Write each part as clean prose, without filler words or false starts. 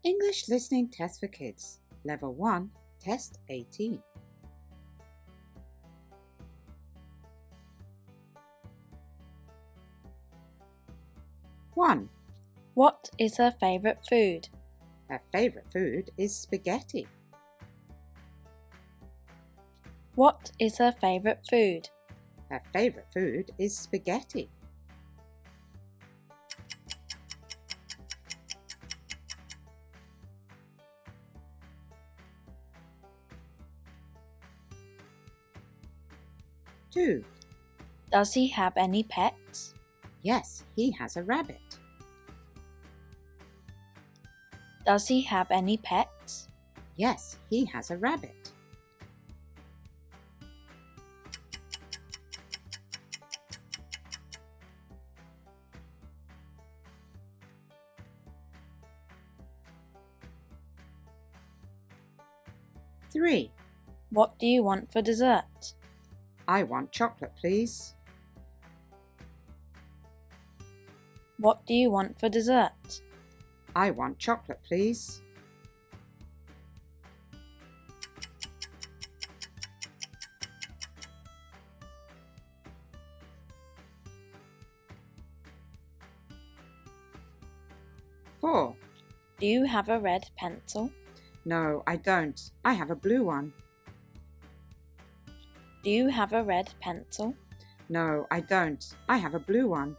English Listening Test for Kids, Level 1, Test 18. One. What is her favourite food? Her favourite food is spaghetti. What is her favourite food? Her favourite food is spaghetti. Two. Does he have any pets? Yes, he has a rabbit. Does he have any pets? Yes, he has a rabbit. Three. What do you want for dessert? I want chocolate, please. What do you want for dessert? I want chocolate, please. Four. Do you have a red pencil? No, I don't. I have a blue one. Do you have a red pencil? No, I don't. I have a blue one.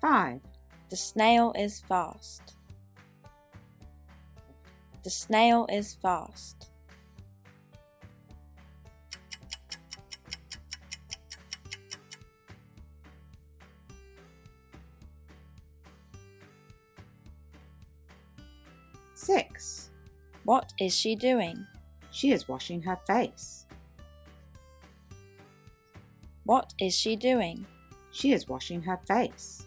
Five. The snail is fast. The snail is fast. Six. What is she doing? She is washing her face. What is she doing? She is washing her face.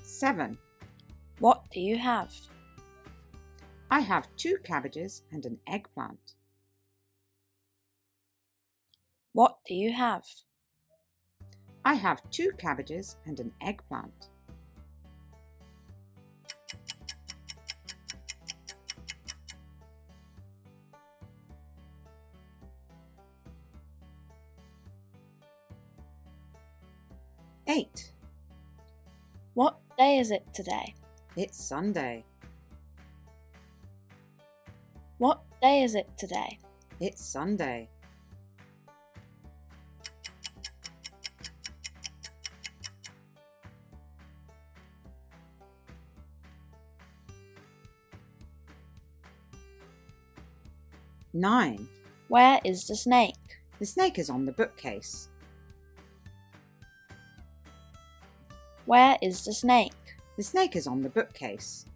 Seven. What do you have? I have 2 cabbages and an eggplant. What do you have? I have 2 cabbages and an eggplant. Eight. What day is it today? It's Sunday. What day is it today? It's Sunday. Nine. Where is the snake? The snake is on the bookcase. Where is the snake? The snake is on the bookcase.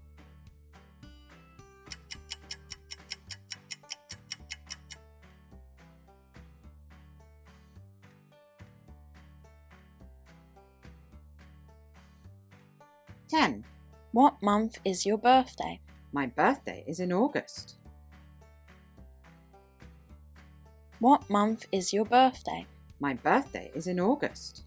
Ten. What month is your birthday? My birthday is in August. What month is your birthday? My birthday is in August.